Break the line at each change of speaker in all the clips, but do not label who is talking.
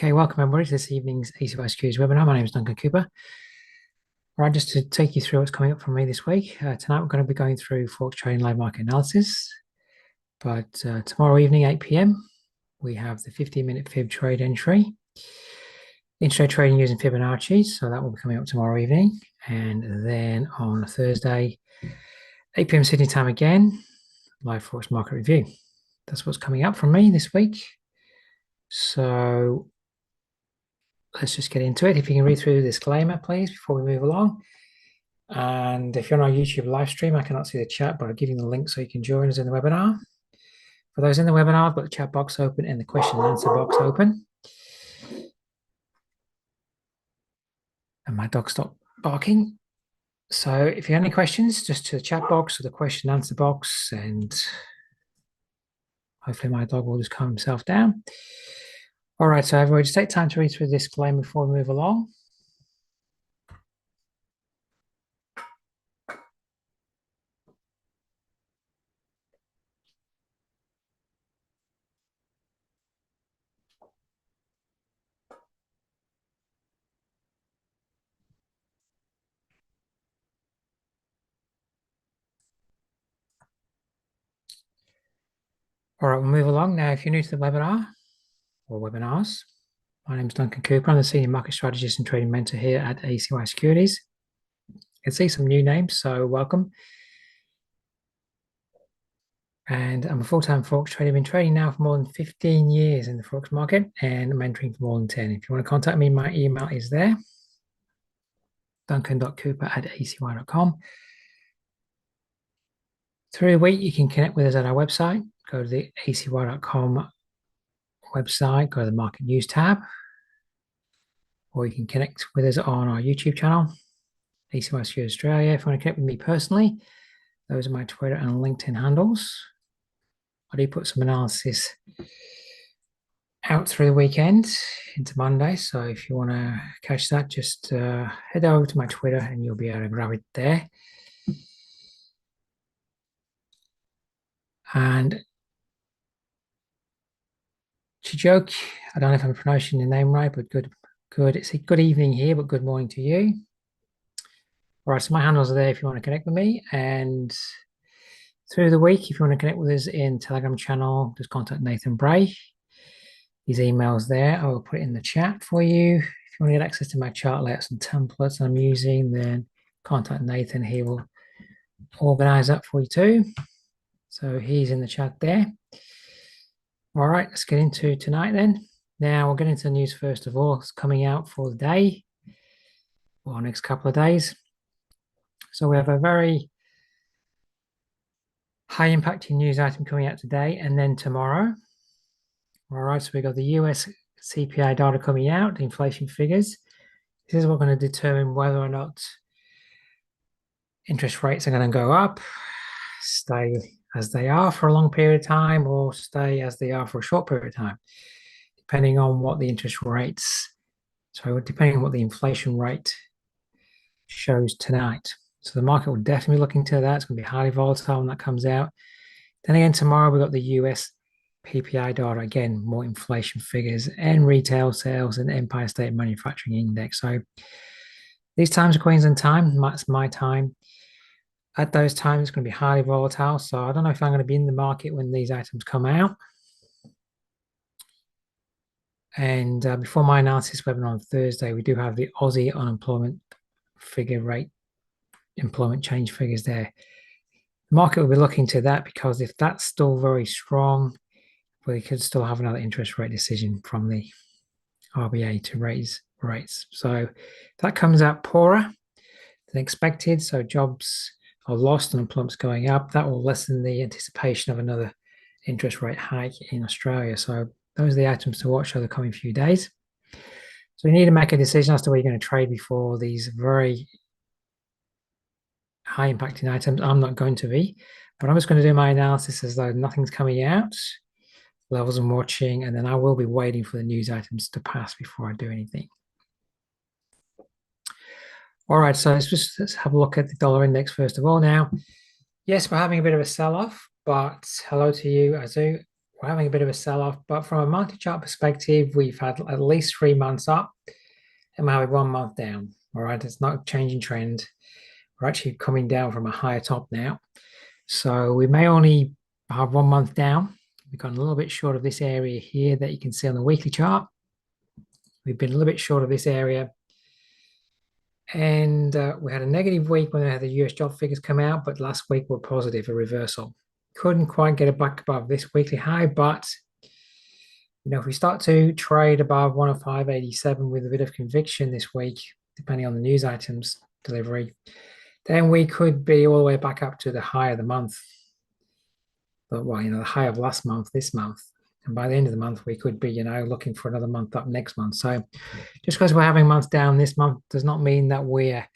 Okay, welcome everybody to this evening's XAUUSD webinar. My name is Duncan Cooper. All right, just to take you through what's coming up from me this week. Tonight we're going to be going through Forex trading live market analysis. But tomorrow evening, 8 p.m, we have the 15-minute fib trade entry. Intraday trading using Fibonacci, so that will be coming up tomorrow evening. And then on Thursday, 8 p.m. Sydney time again, live Forex market review. That's what's coming up from me this week. So let's just get into it. If you can read through the disclaimer, please, before we move along. And if you're on our YouTube live stream, I cannot see the chat, but I'll give you the link so you can join us in the webinar. For those in the webinar, I've got the chat box open and the question and answer box open. And my dog stopped barking. So if you have any questions, just to the chat box or the question and answer box, and hopefully my dog will just calm himself down. All right, so everybody, just take time to read through the disclaimer before we move along. All right, we'll move along. Now, if you're new to the webinar or webinars, my name is Duncan Cooper. I'm the Senior Market Strategist and Trading Mentor here at DXY Securities. You can see some new names, so welcome. And I'm a full-time Forex trader. I've been trading now for more than 15 years in the Forex market and mentoring for more than 10. If you want to contact me, my email is there, duncan.cooper@acy.com. Through the week, you can connect with us at our website. Go to the acy.com website, go to the Market News tab, or you can connect with us on our YouTube channel, DXY Australia. If you want to connect with me personally, those are my Twitter and LinkedIn handles. I do put some analysis out through the weekend into Monday, so if you want to catch that, just head over to my Twitter and you'll be able to grab it there. And Chijoke, I don't know if I'm pronouncing your name right, but good. It's a good evening here, but good morning to you. All right, so my handles are there if you want to connect with me. And through the week, if you want to connect with us in Telegram channel, just contact nathan.bray. His email's there. I will put it in the chat for you. If you want to get access to my chart layouts and templates I'm using, then contact Nathan. He will organize that for you too. So he's in the chat there. All right, let's get into tonight then. Now we'll get into the news first of all. It's coming out for the day or next couple of days. So we have a very high impacting news item coming out today and then tomorrow. All right, so we got the US CPI data coming out, the inflation figures. This is what's going to determine whether or not interest rates are going to go up, stay as they are for a long period of time, or stay as they are for a short period of time, depending on what the interest rates, depending on what the inflation rate shows tonight. So the market will definitely be looking to that. It's going to be highly volatile when that comes out. Then again, tomorrow we've got the US PPI data, again, more inflation figures and retail sales and Empire State Manufacturing Index. So these times are Queensland time, that's my time. At those times, it's going to be highly volatile. So I don't know if I'm going to be in the market when these items come out. And before my analysis webinar on Thursday, we do have the Aussie unemployment figure rate, employment change figures there. The market will be looking to that because if that's still very strong, we could still have another interest rate decision from the RBA to raise rates. So if that comes out poorer than expected, so jobs are lost and employment's going up, that will lessen the anticipation of another interest rate hike in Australia. So those are the items to watch over the coming few days. So you need to make a decision as to where you're going to trade before these very high impacting items. I'm not going to be, but I'm just going to do my analysis as though nothing's coming out, levels I'm watching, and then I will be waiting for the news items to pass before I do anything. All right, so let's have a look at the dollar index first of all. Now, yes, we're having a bit of a sell-off, but hello to you, Azu. we're having a bit of a sell-off, but from a multi-chart perspective, we've had at least 3 months up and we're having 1 month down. All right, it's not a changing trend. We're actually coming down from a higher top now. So we may only have 1 month down. We've gone a little bit short of this area here that you can see on the weekly chart. We've been a little bit short of this area. And we had a negative week when we had the US job figures come out, but last week were positive, a reversal. Couldn't quite get it back above this weekly high, but if we start to trade above 105.87 with a bit of conviction this week, depending on the news items delivery, then we could be all the way back up to the high of the month. But the high of last month, this month. And by the end of the month, we could be, looking for another month up next month. So just because we're having months down this month does not mean that we're,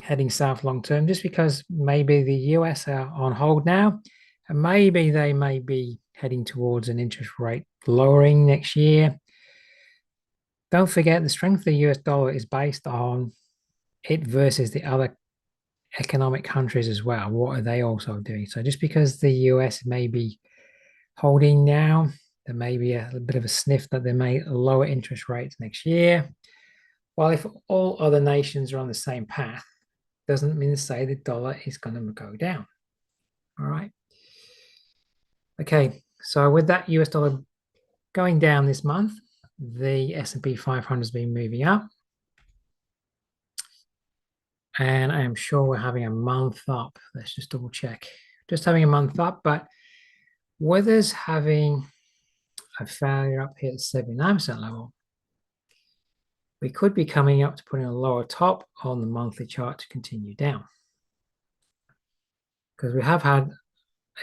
heading south long term, just because maybe the US are on hold now, and maybe they may be heading towards an interest rate lowering next year. Don't forget, the strength of the US dollar is based on it versus the other economic countries as well. What are they also doing? So just because the US may be holding now, there may be a bit of a sniff that they may lower interest rates next year. Well, if all other nations are on the same path, doesn't mean to say the dollar is going to go down. All right. Okay, so with that US dollar going down this month, the S&P 500 has been moving up. And I am sure we're having a month up. Let's just double check. Just having a month up, but weather's having a failure up here at 79% level. We could be coming up to putting a lower top on the monthly chart to continue down, because we have had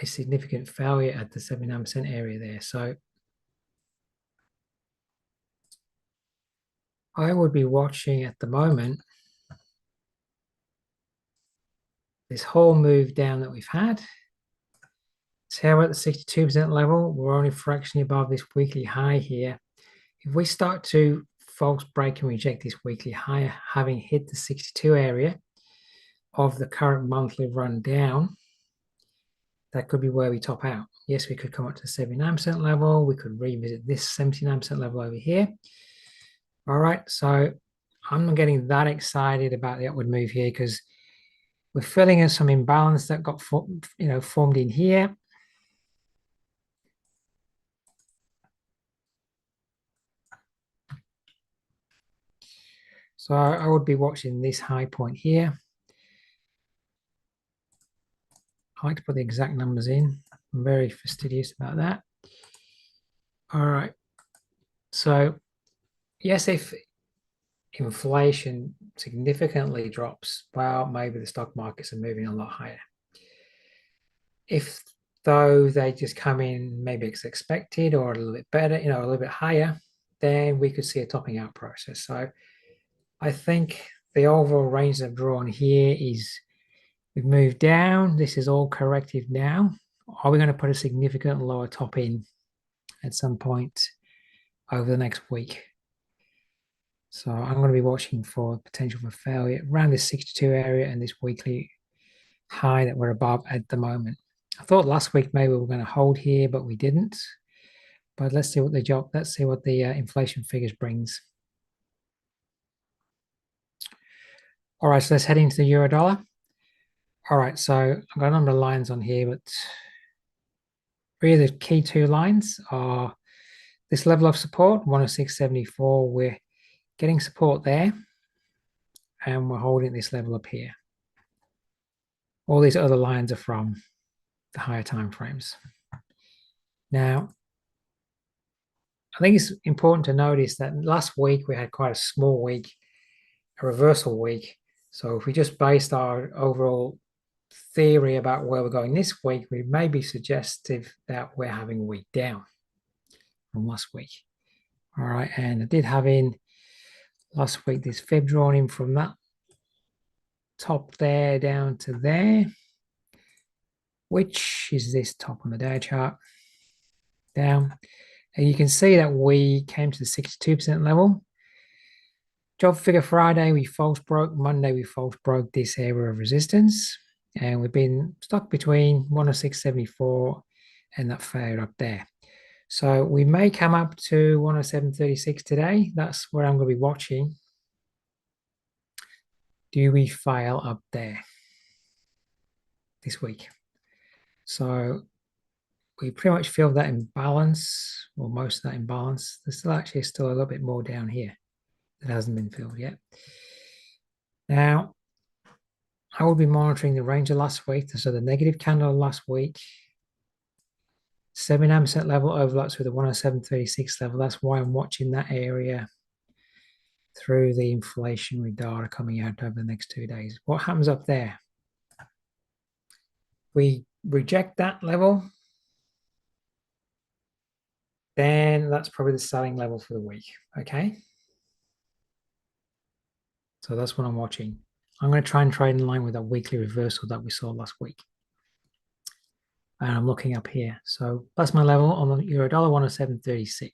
a significant failure at the 79% area there. So I would be watching at the moment this whole move down that we've had. See how we're at the 62% level, we're only fractionally above this weekly high here. If we start to false break and reject this weekly high, having hit the 62 area of the current monthly run down, that could be where we top out. Yes, we could come up to the 79% level. We could revisit this 79% level over here. All right, so I'm not getting that excited about the upward move here, because we're filling in some imbalance that got formed in here. So I would be watching this high point here. I like to put the exact numbers in. I'm very fastidious about that. All right. So yes, if inflation significantly drops, well, maybe the stock markets are moving a lot higher. If though they just come in maybe as expected or a little bit better, a little bit higher, then we could see a topping out process. So I think the overall range I've drawn here is we've moved down. This is all corrective now. Are we going to put a significant lower top in at some point over the next week? So I'm going to be watching for potential for failure around this 62 area and this weekly high that we're above at the moment. I thought last week maybe we were going to hold here, but we didn't. But let's see what the inflation figures brings. All right, so let's head into the euro dollar. All right, so I've got a number of lines on here, but really the key two lines are this level of support, 106.74. We're getting support there, and we're holding this level up here. All these other lines are from the higher time frames. Now, I think it's important to notice that last week we had quite a small week, a reversal week. So if we just based our overall theory about where we're going this week, we may be suggestive that we're having a week down from last week. All right, and I did have in last week this fib drawn in from that top there down to there, which is this top on the day chart down. And you can see that we came to the 62% level. Job figure Friday, we false broke. Monday, we false broke this area of resistance. And we've been stuck between 106.74 and that failure up there. So we may come up to 107.36 today. That's where I'm going to be watching. Do we fail up there this week? So we pretty much filled that imbalance, or most of that imbalance. There's still a little bit more down here that hasn't been filled yet. Now, I will be monitoring the range of last week. So the negative candle last week, 79% level overlaps with the 107.36 level. That's why I'm watching that area through the inflationary data coming out over the next 2 days. What happens up there? We reject that level, then that's probably the selling level for the week, okay? So that's what I'm watching. I'm going to try and trade in line with that weekly reversal that we saw last week. And I'm looking up here. So that's my level on the euro dollar, 107.36.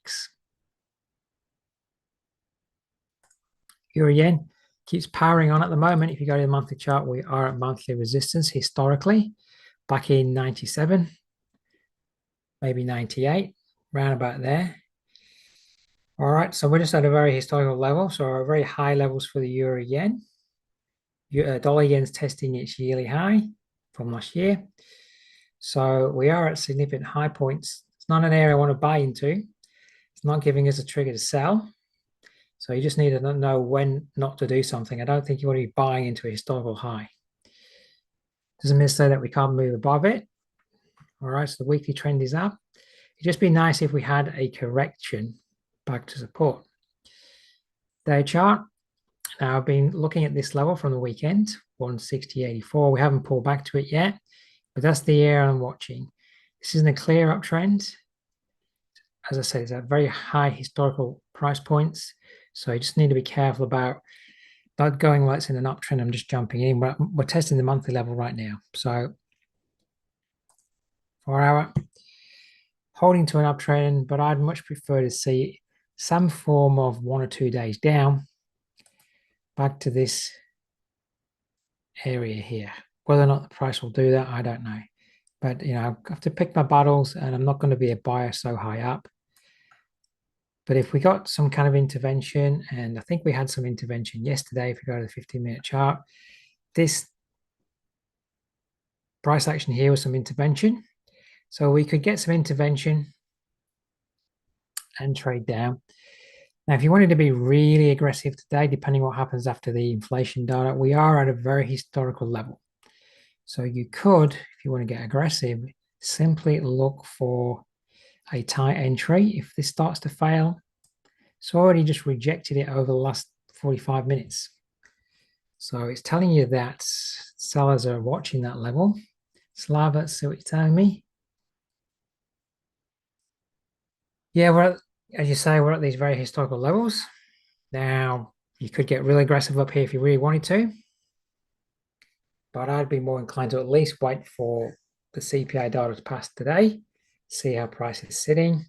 Euro yen keeps powering on at the moment. If you go to the monthly chart, we are at monthly resistance historically, back in 97, maybe 98, round about there. All right, so we're just at a very historical level. So our very high levels for the euro yen. Dollar yen's testing its yearly high from last year. So we are at significant high points. It's not an area I want to buy into. It's not giving us a trigger to sell. So you just need to know when not to do something. I don't think you want to be buying into a historical high. Doesn't mean to say that we can't move above it. All right, so the weekly trend is up. It'd just be nice if we had a correction back to support. Day chart. Now I've been looking at this level from the weekend, 160.84. We haven't pulled back to it yet, but that's the area I'm watching. This isn't a clear uptrend. As I said, it's at very high historical price points. So you just need to be careful about not going like it's in an uptrend. I'm just jumping in. We're testing the monthly level right now. So 4 hour, holding to an uptrend, but I'd much prefer to see some form of 1 or 2 days down back to this area here. Whether or not the price will do that, I don't know. But, you know, I have to pick my battles, and I'm not going to be a buyer so high up. But if we got some kind of intervention, and I think we had some intervention yesterday, if you go to the 15-minute chart, this price action here was some intervention. So we could get some intervention and trade down. Now, if you wanted to be really aggressive today, depending what happens after the inflation data, we are at a very historical level. So you could, if you want to get aggressive, simply look for a tight entry. If this starts to fail, it's already just rejected it over the last 45 minutes. So it's telling you that sellers are watching that level. Slav, let's see what you're telling me. Yeah, we're at, as you say, we're at these very historical levels. Now, you could get really aggressive up here if you really wanted to, but I'd be more inclined to at least wait for the CPI data to pass today, see how price is sitting.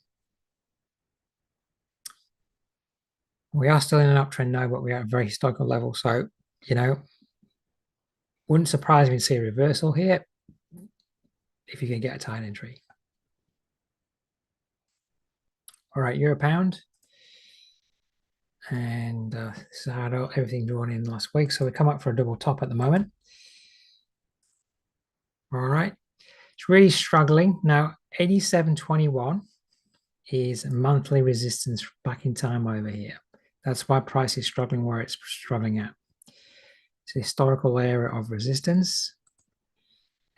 We are still in an uptrend now, but we are at a very historical level. So, you know, wouldn't surprise me to see a reversal here if you can get a tight entry. All right, euro pound. And this is how everything drawn in last week. So we come up for a double top at the moment. All right. It's really struggling. Now, 87.21 is monthly resistance back in time over here. That's why price is struggling where it's struggling at. It's a historical area of resistance.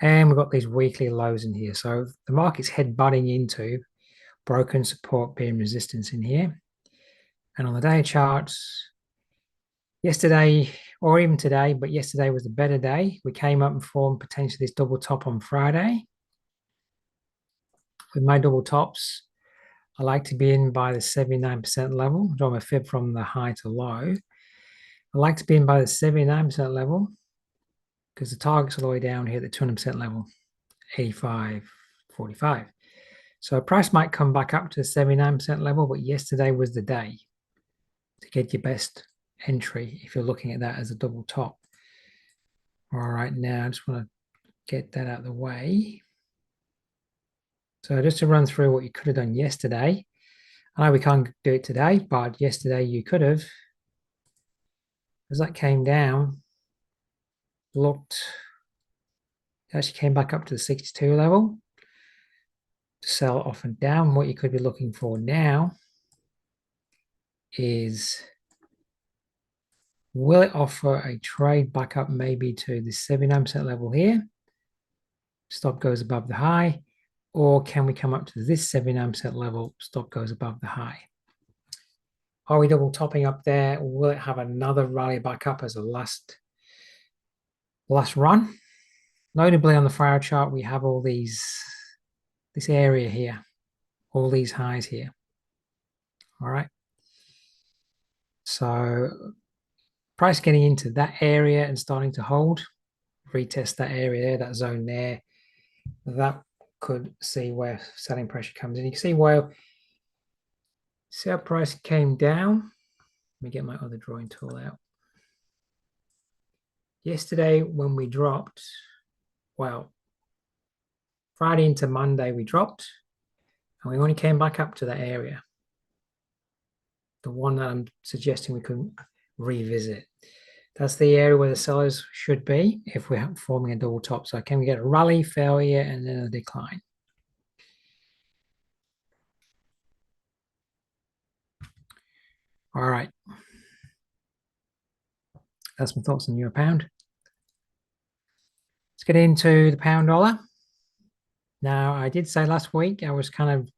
And we've got these weekly lows in here. So the market's head butting into broken support being resistance in here. And on the day charts, yesterday, or even today, but yesterday was a better day. We came up and formed potentially this double top on Friday. With my double tops, I like to be in by the 79% level. Draw my fib from the high to low. I like to be in by the 79% level because the target's all the way down here at the 200% level, 85.45. So price might come back up to the 79% level, but yesterday was the day to get your best entry if you're looking at that as a double top. All right, now I just want to get that out of the way. So just to run through what you could have done yesterday. I know we can't do it today, but yesterday you could have, as that came down, looked, actually came back up to the 62 level to sell off and down. What you could be looking for now is, will it offer a trade back up maybe to the 79% level here? Stop goes above the high, or can we come up to this 79% level? Stop goes above the high. Are we double topping up there? Will it have another rally back up as a last run? Notably on the 4-hour chart, we have all this area here, all these highs here. All right. So price getting into that area and starting to hold, retest that area there, that zone there. That could see where selling pressure comes in. You can see where sell price came down. Let me get my other drawing tool out. Yesterday when we dropped, well, Friday into Monday we dropped, and we only came back up to that area. The one that I'm suggesting we could revisit. That's the area where the sellers should be if we're forming a double top. So can we get a rally, failure, and then a decline? All right. That's my thoughts on euro pound. Let's get into the pound dollar. Now, I did say last week I was kind of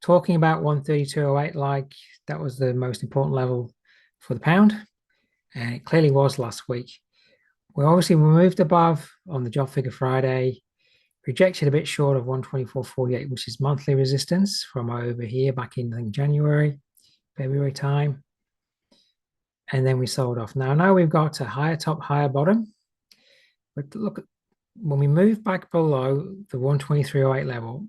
talking about 132.08 like that was the most important level for the pound, and it clearly was last week. We moved above on the job figure Friday, rejected a bit short of 124.48, which is monthly resistance from over here back in, I think, January, February time. And then we sold off. Now we've got a higher top, higher bottom. But look, when we move back below the 123.08 level,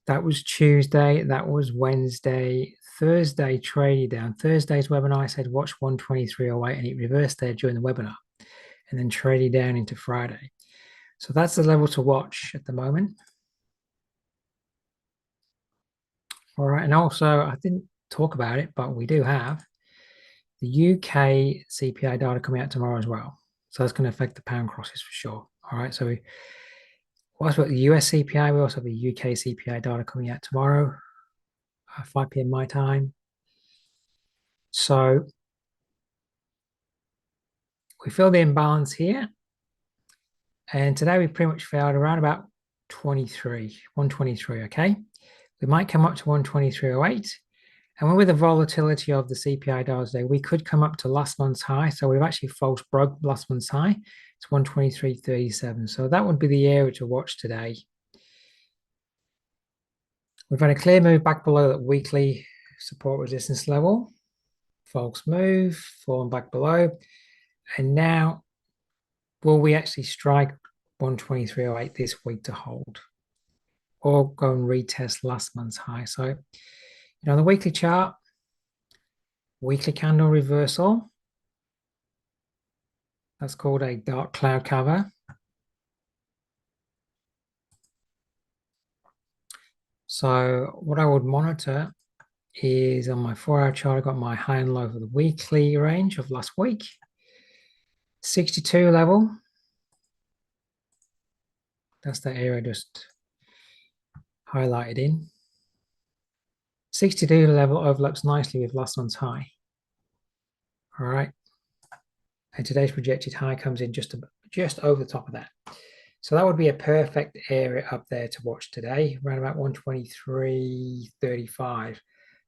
that was Tuesday, that was Wednesday, Thursday traded down. Thursday's webinar, I said watch 123.08, and it reversed there during the webinar and then traded down into Friday. So that's the level to watch at the moment. All right, and also I didn't talk about it, but we do have the UK CPI data coming out tomorrow as well. So that's going to affect the pound crosses for sure. All right, so whilst we've got the US CPI, we also have the UK CPI data coming out tomorrow, 5 p.m. my time. So we feel the imbalance here. And today we pretty much failed around about 123, okay? We might come up to 123.08. And with the volatility of the CPI data today, we could come up to last month's high. So we've actually false broke last month's high. It's 123.37. So that would be the area to watch today. We've had a clear move back below that weekly support resistance level. False move, fallen back below. And now, will we actually strike 123.08 this week to hold? Or go and retest last month's high? So, on the weekly chart, weekly candle reversal. That's called a dark cloud cover. So what I would monitor is on my 4-hour chart, I got my high and low for the weekly range of last week. 62 level. That's the area I just highlighted in. 62 level overlaps nicely with last month's high. All right. And today's projected high comes in just over the top of that. So that would be a perfect area up there to watch today, around about 123.35.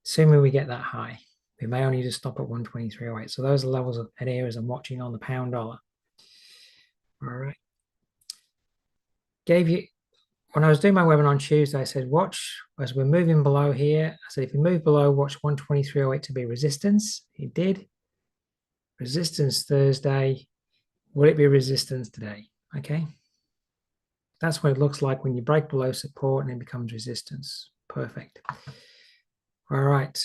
Assuming we get that high, we may only just stop at 123.08. So those are levels and areas I'm watching on the pound dollar. All right. When I was doing my webinar on Tuesday, I said, watch as we're moving below here. I said, if we move below, watch 123.08 to be resistance. It did. Resistance Thursday. Will it be resistance today? Okay. That's what it looks like when you break below support and it becomes resistance. Perfect. All right.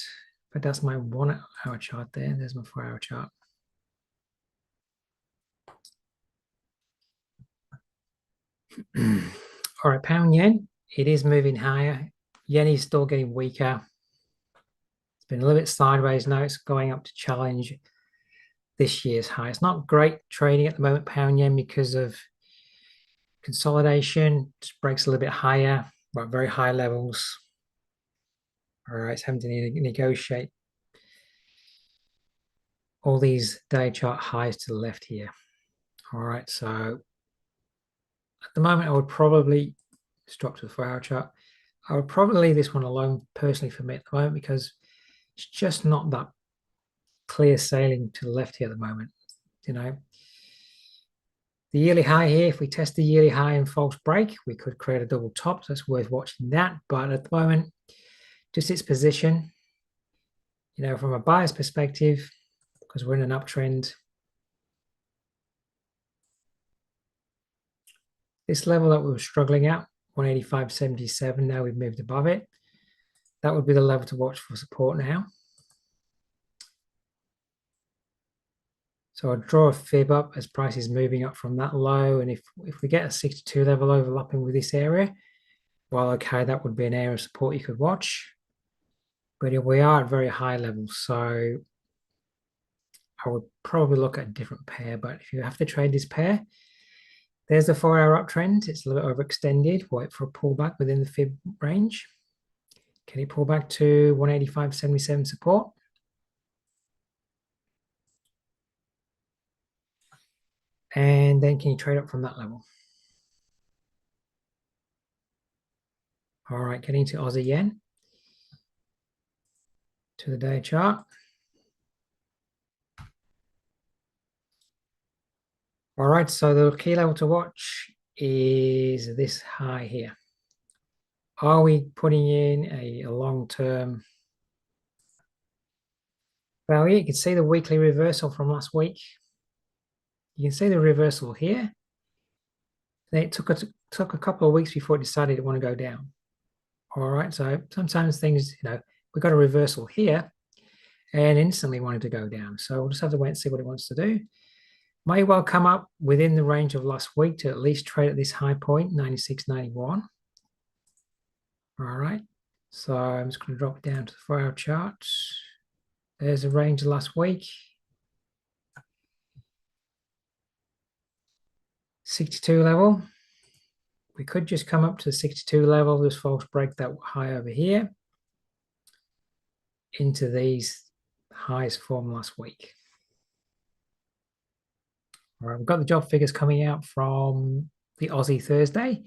But that's my 1-hour chart there. There's my 4-hour chart. All right, pound yen. It is moving higher. Yen is still getting weaker. It's been a little bit sideways now. It's going up to challenge this year's high. It's not great trading at the moment, pound yen, because of consolidation. Just breaks a little bit higher, but very high levels. All right, it's having to negotiate all these day chart highs to the left here. All right, so at the moment, I would probably drop to the 4-hour chart. I would probably leave this one alone personally for me at the moment because it's just not that clear sailing to the left here at the moment. You know, the yearly high here, if we test the yearly high and false break, we could create a double top. So it's worth watching that. But at the moment, just its position, you know, from a buyer's perspective, because we're in an uptrend, this level that we were struggling at, 185.77, now we've moved above it. That would be the level to watch for support now. So I'll draw a fib up as price is moving up from that low. And if we get a 62 level overlapping with this area, well, okay, that would be an area of support you could watch. But we are at very high levels, so I would probably look at a different pair. But if you have to trade this pair, there's the 4-hour uptrend. It's a little bit overextended. Wait for a pullback within the fib range. Can it pull back to 185.77 support? And then can you trade up from that level? All right, getting to Aussie yen, to the day chart. All right, so the key level to watch is this high here. Are we putting in a long-term value? You can see the weekly reversal from last week. You can see the reversal here. Then it took a couple of weeks before it decided it want to go down. All right, so sometimes things, you know, we got a reversal here and instantly wanted to go down. So we'll just have to wait and see what it wants to do. May well come up within the range of last week to at least trade at this high point, 96.91. All right, so I'm just going to drop it down to the 4-hour chart. There's a range of last week. 62 level. We could just come up to the 62 level, this false break that high over here into these highs formed last week. All right, we've got the job figures coming out from the Aussie Thursday.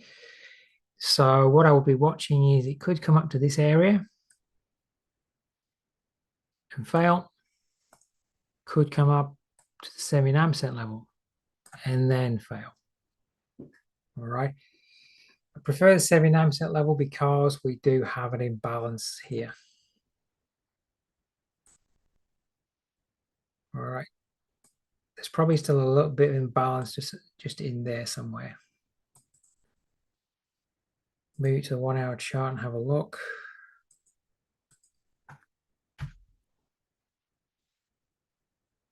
So what I will be watching is it could come up to this area and fail. Could come up to the 79% level and then fail. All right. I prefer the 79% level because we do have an imbalance here. All right. There's probably still a little bit of imbalance just in there somewhere. Move it to the 1-hour chart and have a look. I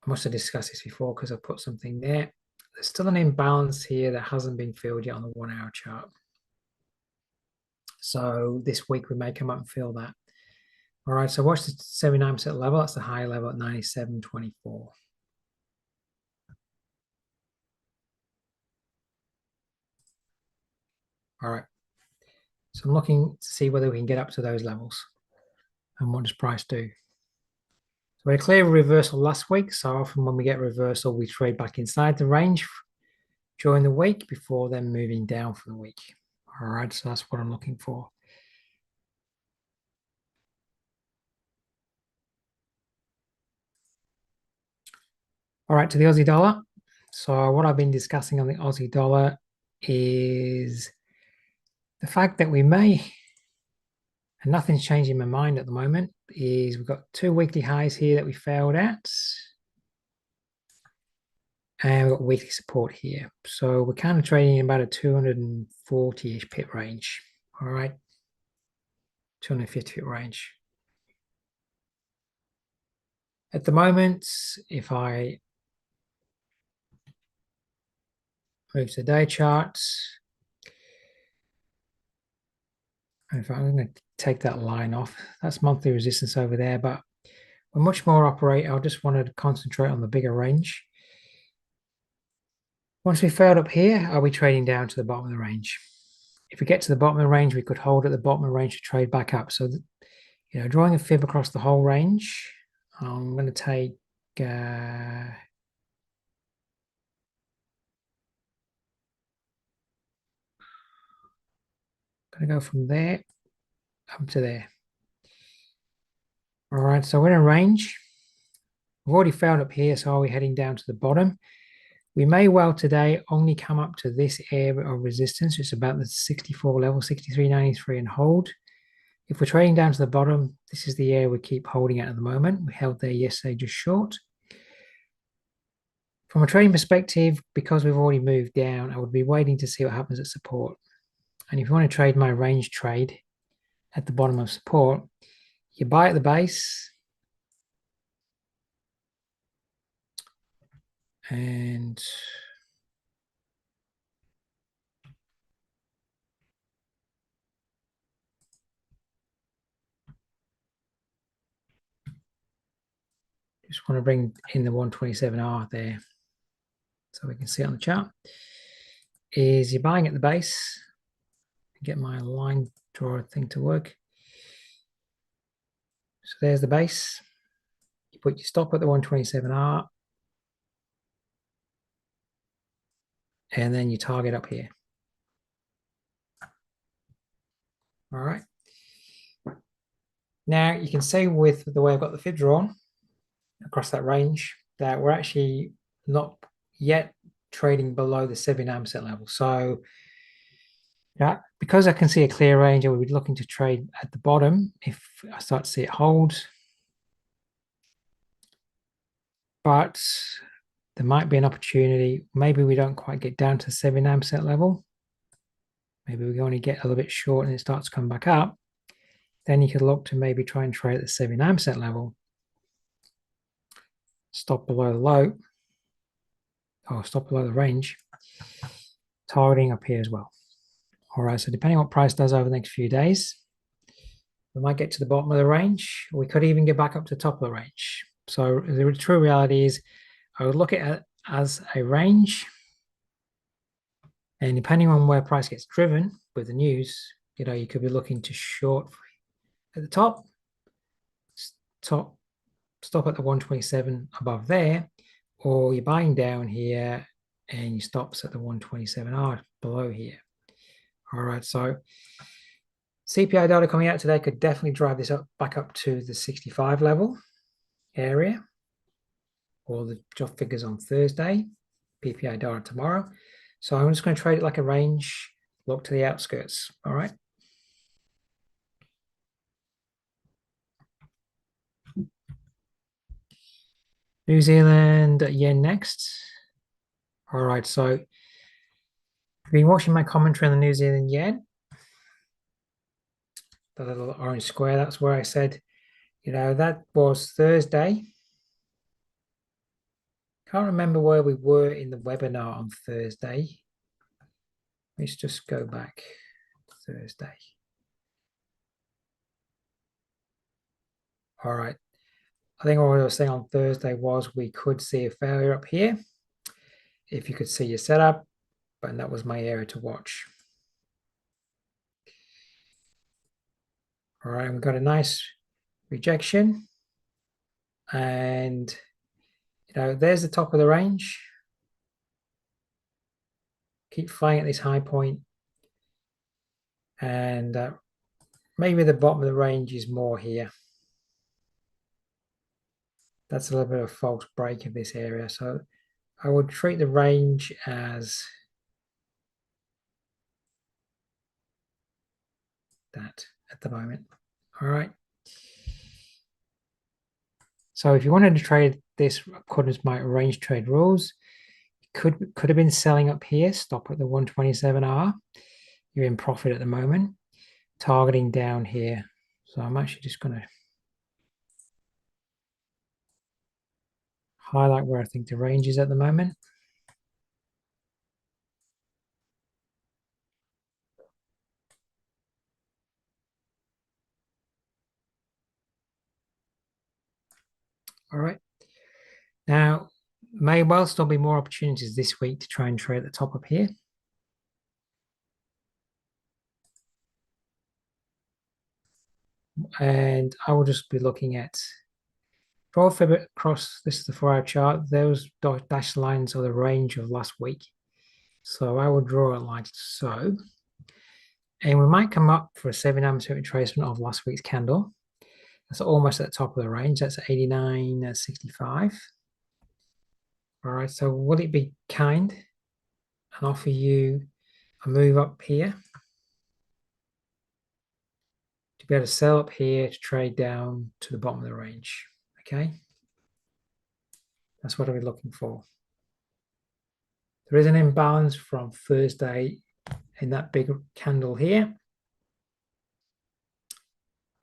must have discussed this before because I put something there. There's still an imbalance here that hasn't been filled yet on the 1-hour chart. So this week we may come up and fill that. All right, so watch the 79% level. That's the high level at 97.24. All right. So I'm looking to see whether we can get up to those levels. And what does price do? So we had a clear reversal last week. So often when we get reversal, we trade back inside the range during the week before then moving down for the week. All right, so that's what I'm looking for. All right, to the Aussie dollar. So what I've been discussing on the Aussie dollar is the fact that we may, and nothing's changing my mind at the moment, is we've got 2 weekly highs here that we failed at. And we've got weekly support here. So we're kind of trading in about a 240-ish pip range. All right. 250 pip range. At the moment, if I move to the day charts, if I'm going to take that line off. That's monthly resistance over there, but we're much more operate. I just wanted to concentrate on the bigger range. Once we failed up here, are we trading down to the bottom of the range? If we get to the bottom of the range, we could hold at the bottom of the range to trade back up. So, drawing a fib across the whole range, I'm going to take going to go from there up to there. All right, so we're in a range. We've already failed up here, so are we heading down to the bottom? We may well today only come up to this area of resistance. It's about the 64 level, 63.93, and hold. If we're trading down to the bottom, this is the area we keep holding at the moment. We held there yesterday just short. From a trading perspective, because we've already moved down, I would be waiting to see what happens at support. And if you want to trade my range trade at the bottom of support, you buy at the base and just want to bring in the 127R there so we can see it on the chart. Is you're buying at the base, get my line drawer thing to work. So there's the base. You put your stop at the 127R, and then you target up here. All right. Now you can see with the way I've got the fib drawn across that range that we're actually not yet trading below the 79% level. So yeah, because I can see a clear range, I would be looking to trade at the bottom if I start to see it hold. But there might be an opportunity. Maybe we don't quite get down to the 79% level. Maybe we only get a little bit short and it starts to come back up. Then you could look to maybe try and trade at the 79% level. Stop below the low. Or stop below the range. Targeting up here as well. All right, so depending on what price does over the next few days, we might get to the bottom of the range. We could even get back up to the top of the range. So the true reality is I would look at it as a range. And depending on where price gets driven with the news, you could be looking to short at the top, stop at the 127 above there, or you're buying down here and you stops at the 127R below here. All right, so CPI data coming out today could definitely drive this up back up to the 65 level area, or the job figures on Thursday, PPI data tomorrow. So I'm just going to trade it like a range, look to the outskirts. All right. New Zealand yen next. All right, so I've been watching my commentary on the New Zealand yen. The little orange square, that's where I said, that was Thursday. Can't remember where we were in the webinar on Thursday. Let's just go back to Thursday. All right. I think what I was saying on Thursday was we could see a failure up here if you could see your setup, but that was my area to watch. All right, we've got a nice rejection. And, there's the top of the range. Keep flying at this high point. And maybe the bottom of the range is more here. That's a little bit of a false break of this area. So I would treat the range as that at the moment. All right. So if you wanted to trade this according to my range trade rules, you could have been selling up here, stop at the 127R. You're in profit at the moment, targeting down here. So I'm actually just going to highlight where I think the range is at the moment. All right. Now, may well still be more opportunities this week to try and trade at the top up here. And I will just be looking at draw a fib across, this is the 4-hour chart. Those dashed lines are the range of last week. So I will draw it like so. And we might come up for a 7-hour retracement of last week's candle. That's almost at the top of the range. That's 89.65. All right, so will it be kind and offer you a move up here to be able to sell up here to trade down to the bottom of the range? Okay, that's what we're looking for. There is an imbalance from Thursday in that big candle here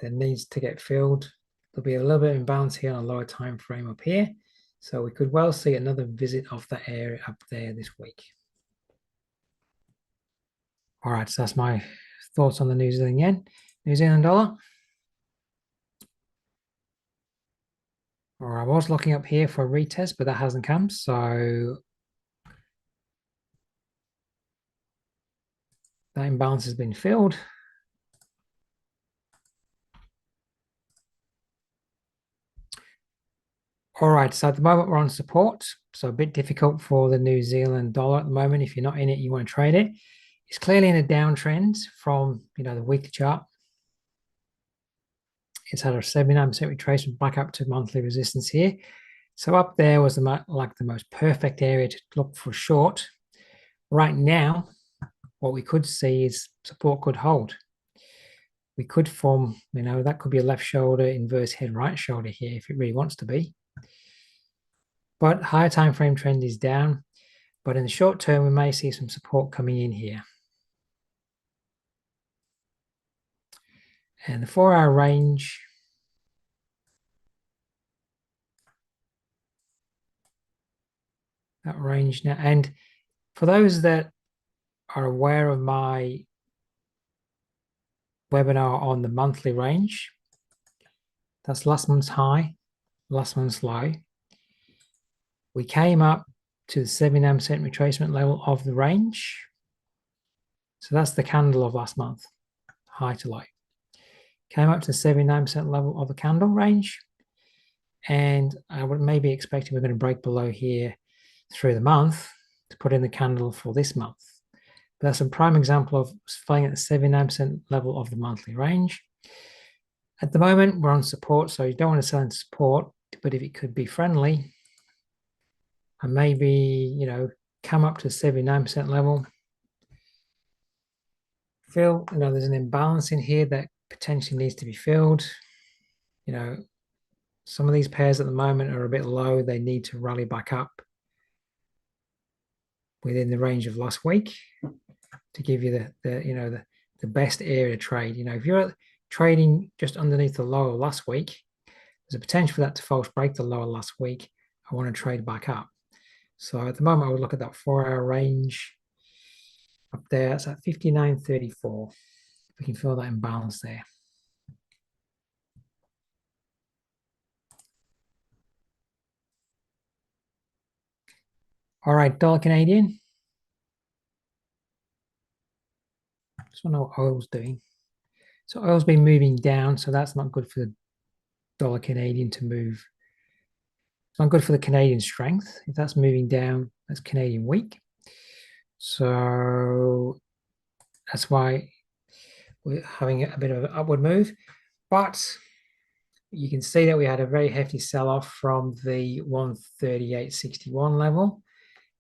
that needs to get filled. There'll be a little bit of imbalance here on a lower time frame up here. So we could well see another visit of that area up there this week. All right, so that's my thoughts on the New Zealand yen. New Zealand dollar. All right, I was looking up here for a retest, but that hasn't come. So that imbalance has been filled. All right, so at the moment we're on support. So a bit difficult for the New Zealand dollar at the moment. If you're not in it, you want to trade it. It's clearly in a downtrend from, the weekly chart. It's had a 79% retracement back up to monthly resistance here. So up there was the most perfect area to look for short. Right now, what we could see is support could hold. We could form, that could be a left shoulder, inverse head, right shoulder here if it really wants to be. But higher time frame trend is down. But in the short term, we may see some support coming in here. And the 4-hour range, that range now. And for those that are aware of my webinar on the monthly range, that's last month's high, last month's low. We came up to the 79% retracement level of the range. So that's the candle of last month, high to low. Came up to the 79% level of the candle range. And I would maybe expect we're going to break below here through the month to put in the candle for this month. But that's a prime example of falling at the 79% level of the monthly range. At the moment, we're on support, so you don't want to sell into support, but if it could be friendly, and maybe, come up to 79% level, feel, there's an imbalance in here that potentially needs to be filled. Some of these pairs at the moment are a bit low. They need to rally back up within the range of last week to give you the best area to trade. If you're trading just underneath the lower last week, there's a potential for that to false break the lower last week. I want to trade back up. So at the moment, I would look at that 4-hour range up there. It's at 59.34. We can feel that imbalance there. All right, dollar Canadian. Just want to know what oil's doing. So oil's been moving down, so that's not good for the dollar Canadian to move. It's not good for the Canadian strength. If that's moving down, that's Canadian weak. So that's why we're having a bit of an upward move. But you can see that we had a very hefty sell-off from the 138.61 level.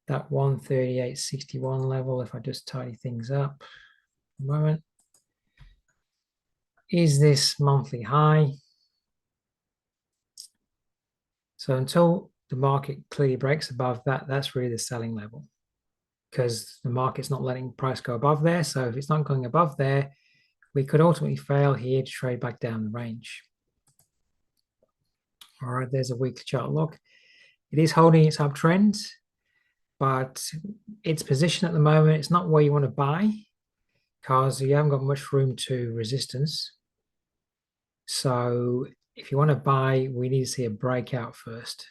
That 138.61 level, if I just tidy things up a moment, is this monthly high. So until the market clearly breaks above that, that's really the selling level, because the market's not letting price go above there. So if it's not going above there, we could ultimately fail here to trade back down the range. All right, there's a weekly chart look. It is holding its uptrend, but its position at the moment, it's not where you want to buy because you haven't got much room to resistance. So if you want to buy, we need to see a breakout first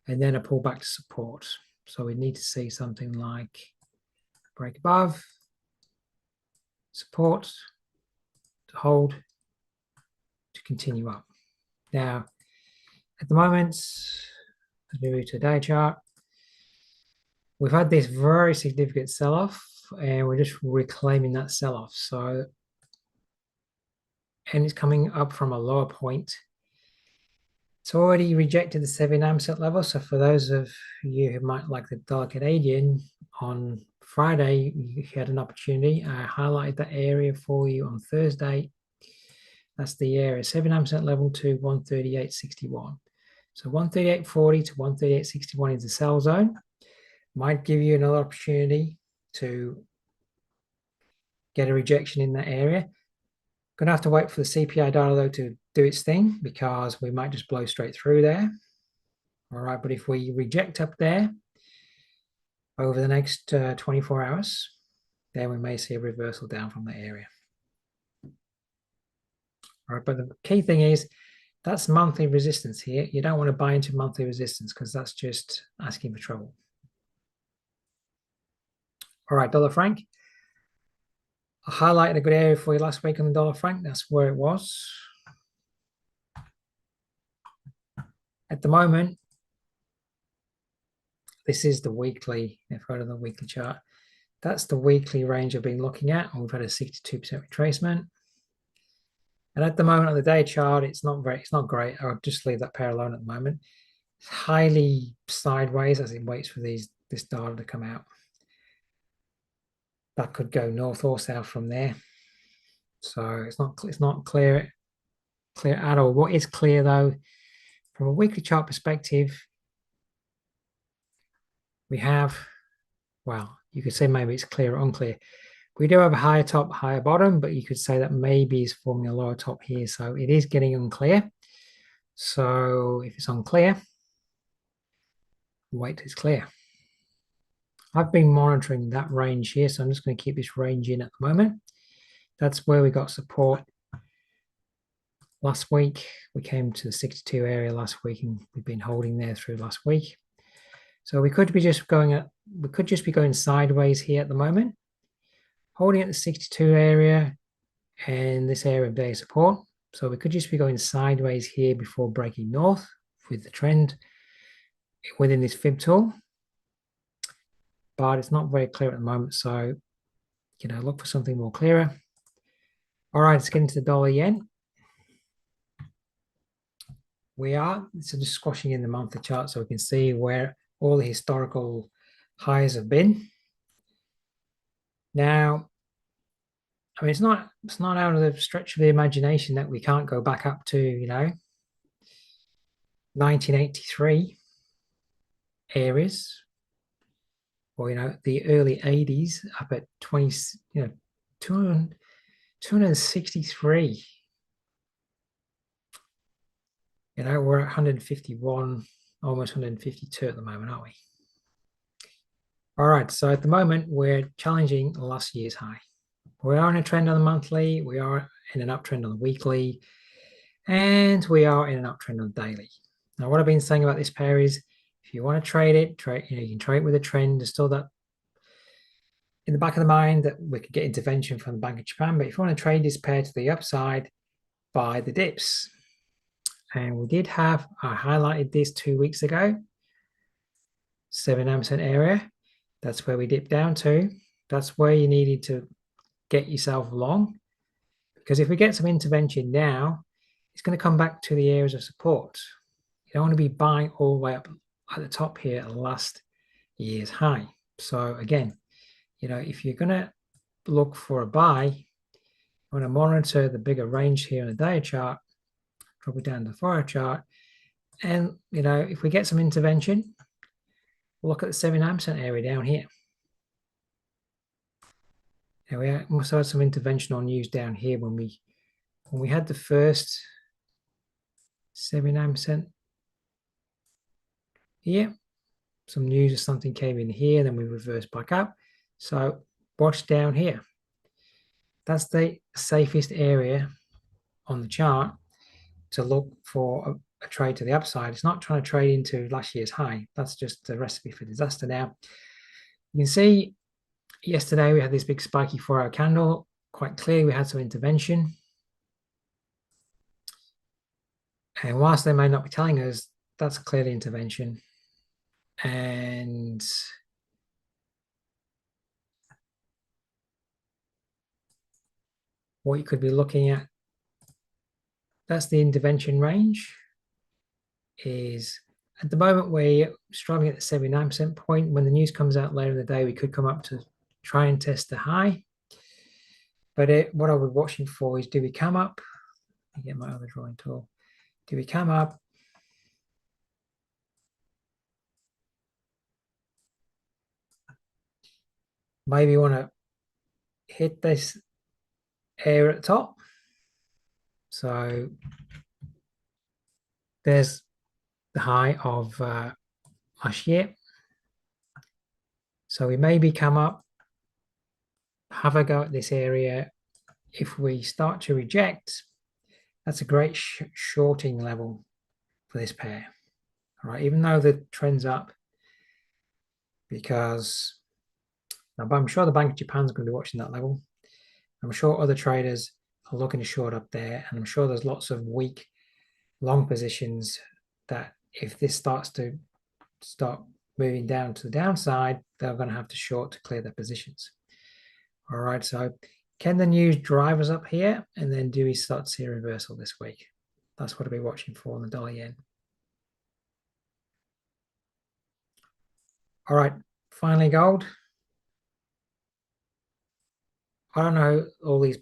and then a pullback to support. So we need to see something like break above, support, to hold, to continue up. Now, at the moment, as we move to a day chart, we've had this very significant sell-off and we're just reclaiming that sell-off. So, and it's coming up from a lower point. It's already rejected the 7% level. So for those of you who might like the dollar Canadian, on Friday, you had an opportunity. I highlighted that area for you on Thursday. That's the area, 7% level to 138.61. So 138.40 to 138.61 is the sell zone. Might give you another opportunity to get a rejection in that area. Going to have to wait for the CPI data though to do its thing because we might just blow straight through there. All right, but if we reject up there over the next 24 hours, then we may see a reversal down from that area. All right, but the key thing is that's monthly resistance here. You don't want to buy into monthly resistance because that's just asking for trouble. All right, dollar franc. I highlighted a good area for you last week on the dollar franc. That's where it was. At the moment, this is the weekly, if I go to the weekly chart. That's the weekly range I've been looking at, and we've had a 62% retracement. And at the moment on the day chart, it's not great. I'll just leave that pair alone at the moment. It's highly sideways as it waits for this data to come out. That could go north or south from there. So it's not clear at all. What is clear though, from a weekly chart perspective, we have, well, you could say maybe it's clear or unclear. We do have a higher top, higher bottom, but you could say that maybe it's forming a lower top here. So it is getting unclear. So if it's unclear, wait till it's clear. I've been monitoring that range here, so I'm just going to keep this range in at the moment. That's where we got support last week. We came to the 62 area last week, and we've been holding there through last week. So we could be just going sideways here at the moment, holding at the 62 area and this area of daily support. So we could just be going sideways here before breaking north with the trend within this fib tool. But it's not very clear at the moment. So, look for something more clearer. All right, let's get into the dollar yen. So just squashing in the monthly chart so we can see where all the historical highs have been. Now, I mean, it's not out of the stretch of the imagination that we can't go back up to, 1983 areas, or, the early 80s up at 263. We're at 151, almost 152 at the moment, aren't we? All right, so at the moment, we're challenging last year's high. We are in a trend on the monthly, we are in an uptrend on the weekly, and we are in an uptrend on the daily. Now, what I've been saying about this pair is, if you want to trade it, you can trade with a trend. There's still that in the back of the mind that we could get intervention from the Bank of Japan, but if you want to trade this pair to the upside, buy the dips. And we did have, I highlighted this 2 weeks ago, 7% area. That's where we dipped down to. That's where you needed to get yourself long. Because if we get some intervention now, it's going to come back to the areas of support. You don't want to be buying all the way up at the top here at last year's high. So again, if you're going to look for a buy, you want to monitor the bigger range here on the day chart, drop it down to the 4-hour chart. And, if we get some intervention, we'll look at the 7% area down here. Now we also had some intervention on news down here when we had the first 7% here. Some news or something came in here, then we reversed back up. So watch down here. That's the safest area on the chart to look for a trade to the upside. It's not trying to trade into last year's high. That's just a recipe for disaster now. You can see yesterday we had this big spiky 4-hour candle. Quite clear we had some intervention. And whilst they may not be telling us, that's clearly intervention. And what you could be looking at, that's the intervention range, is at the moment we're struggling at the 79% point. When the news comes out later in the day, we could come up to try and test the high. But what I was watching for is, do we come up? Let me get my other drawing tool. Do we come up? Maybe you want to hit this area at the top. So there's the high of last year. So we maybe come up, have a go at this area. If we start to reject, that's a great shorting level for this pair. All right, even though the trend's up, because I'm sure the Bank of Japan's going to be watching that level. I'm sure other traders are looking to short up there, and I'm sure there's lots of weak long positions that if this starts to moving down to the downside, they're going to have to short to clear their positions. All right, so can the news drive us up here, and then do we start to see a reversal this week? That's what I'll be watching for on the dollar yen. All right, finally gold. I don't know, all these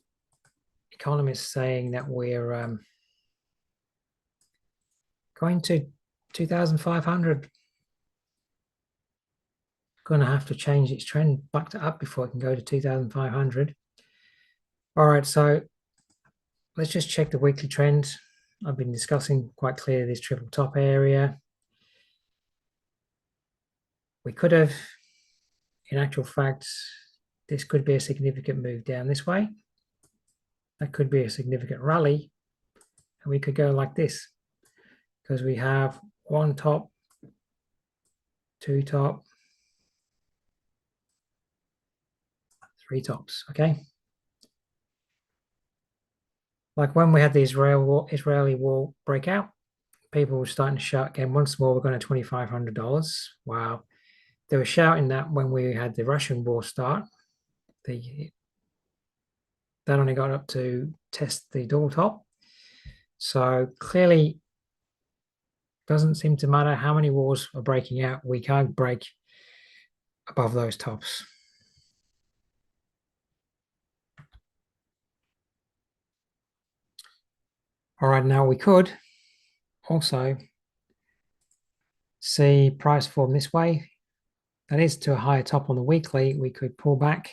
economists saying that we're going to 2,500. Going to have to change its trend back to up before it can go to 2,500. All right, so let's just check the weekly trend. I've been discussing quite clearly this triple top area. We could have, in actual fact, this could be a significant move down this way. That could be a significant rally. And we could go like this, because we have one top, two top, three tops, okay? Like when we had the Israeli war breakout, people were starting to shout again, once more, we're going to $2,500. Wow. They were shouting that when we had the Russian war start. That only got up to test the double top. So clearly, doesn't seem to matter how many wars are breaking out. We can't break above those tops. All right, now we could also see price form this way. That is to a higher top on the weekly. We could pull back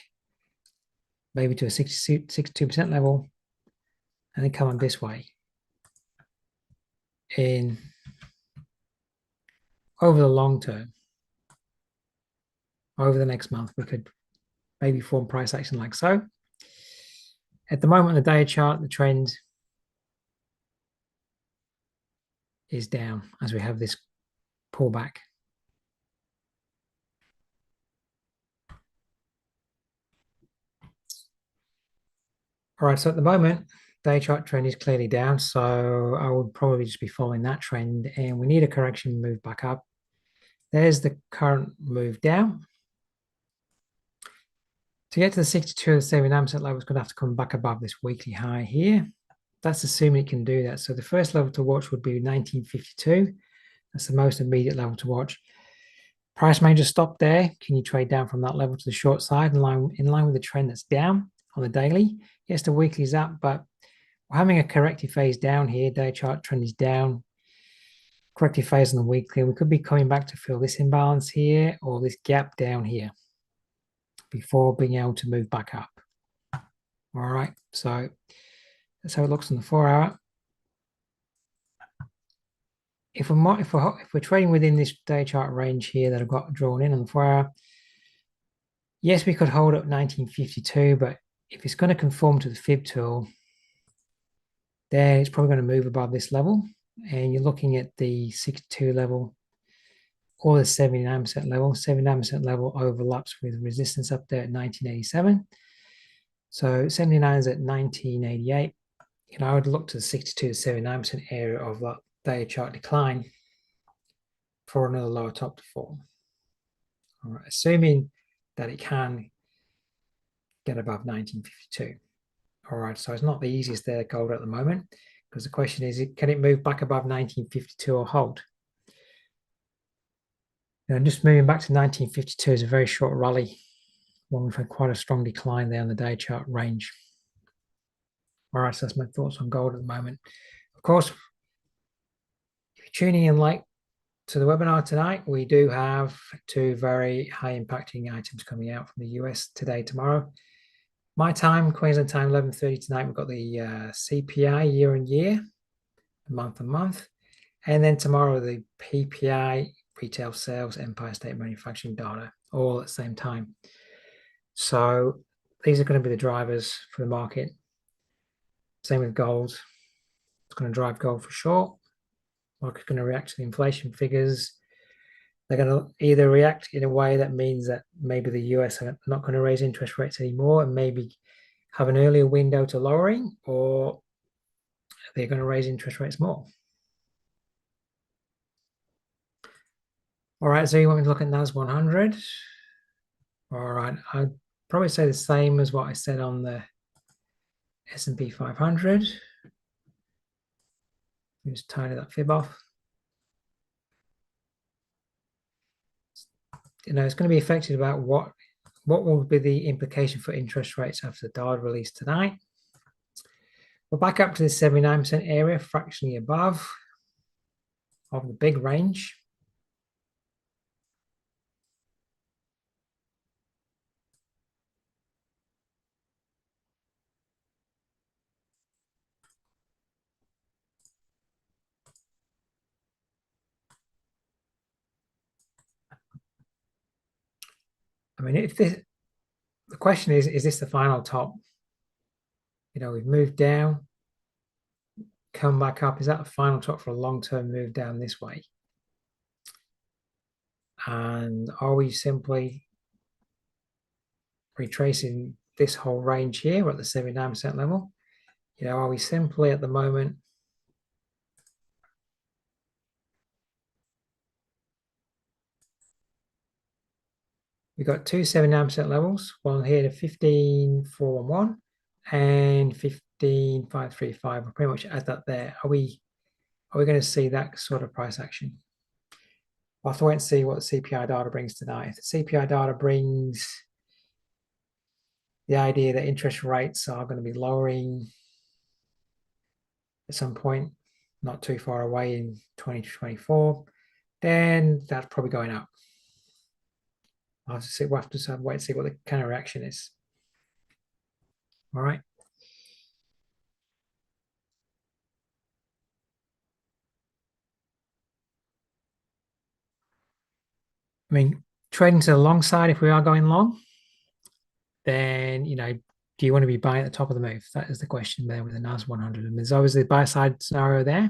maybe to a 62% level and then come on this way. In over the long term, over the next month, we could maybe form price action like so. At the moment on the day chart, the trend is down as we have this pullback. All right, so at the moment, day chart trend is clearly down, so I would probably just be following that trend, and we need a correction move back up. There's the current move down. To get to the 62 or 79% level, it's going to have to come back above this weekly high here. That's assuming it can do that. So the first level to watch would be 1952. That's the most immediate level to watch. Price may just stop there. Can you trade down from that level to the short side in line with the trend that's down on the daily? Yes, the weekly is up, but we're having a corrective phase down here. Day chart trend is down. Corrective phase on the weekly. We could be coming back to fill this imbalance here or this gap down here before being able to move back up. All right, so that's how it looks on the 4-hour. If we're trading within this day chart range here that I've got drawn in on the 4-hour, yes, we could hold up 1952, but if it's going to conform to the fib tool, then it's probably going to move above this level. And you're looking at the 62 level or the 79% level. 79% level overlaps with resistance up there at 1987. So 79 is at 1988. I would look to the 62 to 79% area of that day chart decline for another lower top to form. All right, assuming that it can get above 1952. All right, so it's not the easiest there gold at the moment, because the question is, can it move back above 1952 or hold? And just moving back to 1952 is a very short rally. One we've had quite a strong decline there on the day chart range. All right, so that's my thoughts on gold at the moment. Of course, if you're tuning in late to the webinar tonight, we do have two very high impacting items coming out from the US today, tomorrow. My time, Queensland time, 11:30 tonight, we've got the CPI year on year, month on month. And then tomorrow, the PPI, retail sales, Empire State Manufacturing data, all at the same time. So these are going to be the drivers for the market. Same with gold. It's going to drive gold for sure. Market's going to react to the inflation figures. They're going to either react in a way that means that maybe the US are not going to raise interest rates anymore and maybe have an earlier window to lowering, or they're going to raise interest rates more. All right, so you want me to look at NAS 100? All right, I'd probably say the same as what I said on the S&P 500. Just tidy that fib off. It's going to be affected about what will be the implication for interest rates after the data release tonight. We're back up to the 79% area, fractionally above of the big range. I mean, if the question is this the final top? We've moved down, come back up. Is that the final top for a long-term move down this way? And are we simply retracing this whole range here? We're at the 79% level. Are we simply at the moment we've got two 79% levels, one here to 15,411 and 15,535. We're pretty much at that there. Are we going to see that sort of price action? We'll have to wait and see what the CPI data brings tonight. If the CPI data brings the idea that interest rates are going to be lowering at some point, not too far away in 2024, then that's probably going up. We'll have to wait and see what the kind of reaction is. All right. I mean, trading to the long side, if we are going long, then, do you want to be buying at the top of the move? That is the question there with the NAS 100. And there's always the buy side scenario there.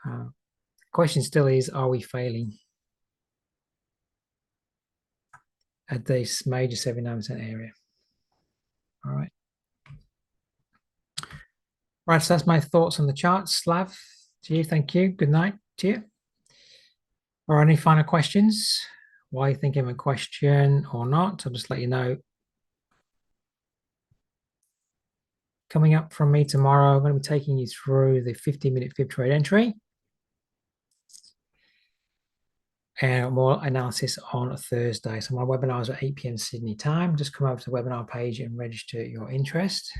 The question still is, are we failing at this major 79% area? All right. Right, so that's my thoughts on the chart. Slav, to you, thank you. Good night to you. Or any final questions? Why you think of a question or not? I'll just let you know. Coming up from me tomorrow, I'm going to be taking you through the 50-minute fib trade entry and more analysis on Thursday. So my webinars are 8 p.m. Sydney time. Just come over to the webinar page and register your interest.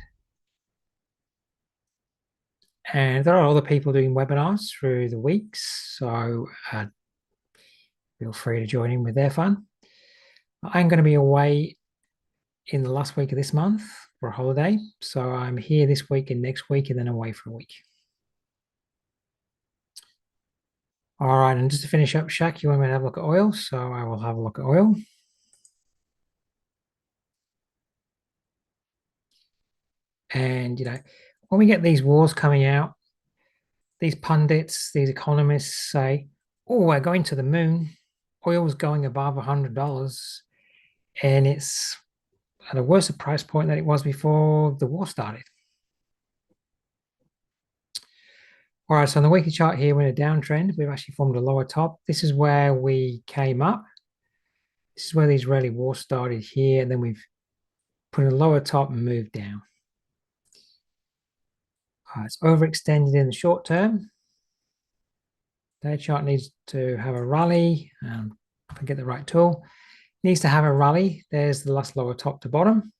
And there are other people doing webinars through the weeks, so feel free to join in with their fun. I'm going to be away in the last week of this month for a holiday. So I'm here this week and next week and then away for a week. All right, and just to finish up, Shaq, you want me to have a look at oil? So I will have a look at oil. And, when we get these wars coming out, these pundits, these economists say, oh, we're going to the moon. Oil's going above $100, and it's at a worse price point than it was before the war started. All right, so on the weekly chart here, we're in a downtrend. We've actually formed a lower top. This is where we came up. This is where the Israeli war started here, and then we've put a lower top and moved down. It's overextended in the short term. Day chart needs to have a rally. If I get the right tool, needs to have a rally. There's the last lower top to bottom.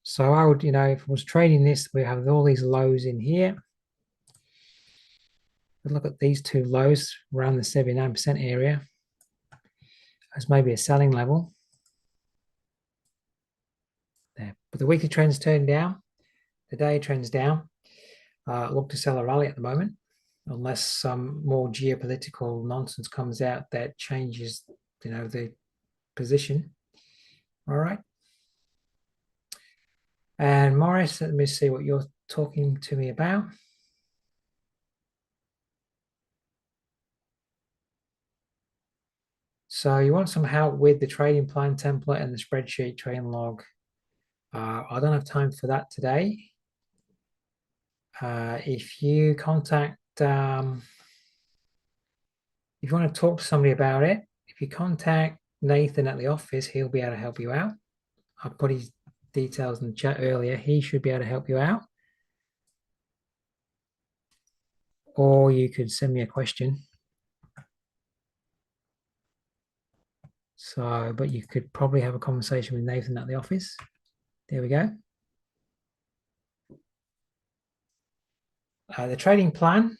So I would, if I was trading this, we have all these lows in here. Look at these two lows around the 79% area as maybe a selling level there. But the weekly trend's turned down. The day trend's down. Look to sell a rally at the moment, unless some more geopolitical nonsense comes out that changes, the position. All right. And Morris, let me see what you're talking to me about. So you want some help with the trading plan template and the spreadsheet trading log. I don't have time for that today. If you contact, if you want to talk to somebody about it, if you contact Nathan at the office, he'll be able to help you out. I put his details in the chat earlier. He should be able to help you out. Or you could send me a question. So, but you could probably have a conversation with Nathan at the office. There we go. The trading plan,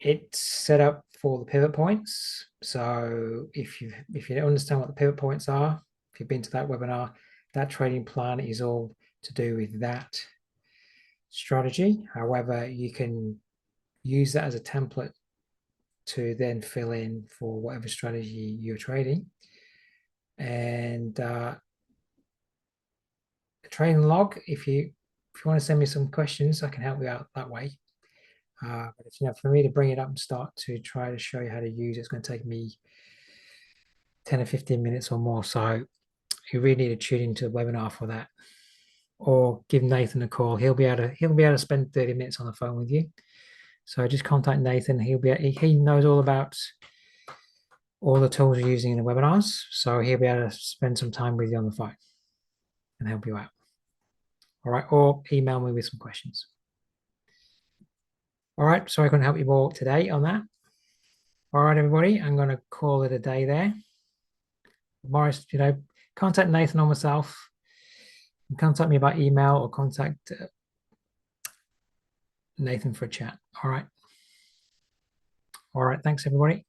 it's set up for the pivot points. So if you don't understand what the pivot points are, if you've been to that webinar, that trading plan is all to do with that strategy. However, you can use that as a template to then fill in for whatever strategy you're trading. And the trading log, if you want to send me some questions, I can help you out that way. But if, for me to bring it up and start to try to show you how to use it, it's going to take me 10 or 15 minutes or more. So you really need to tune into the webinar for that, or give Nathan a call. He'll be able to spend 30 minutes on the phone with you. So just contact Nathan. He knows all about all the tools you're using in the webinars. So he'll be able to spend some time with you on the phone and help you out. All right, or email me with some questions. All right, so I couldn't help you more today on that. All right, everybody, I'm going to call it a day there. Morris, contact Nathan or myself. Contact me by email or contact Nathan for a chat. All right. All right, thanks, everybody.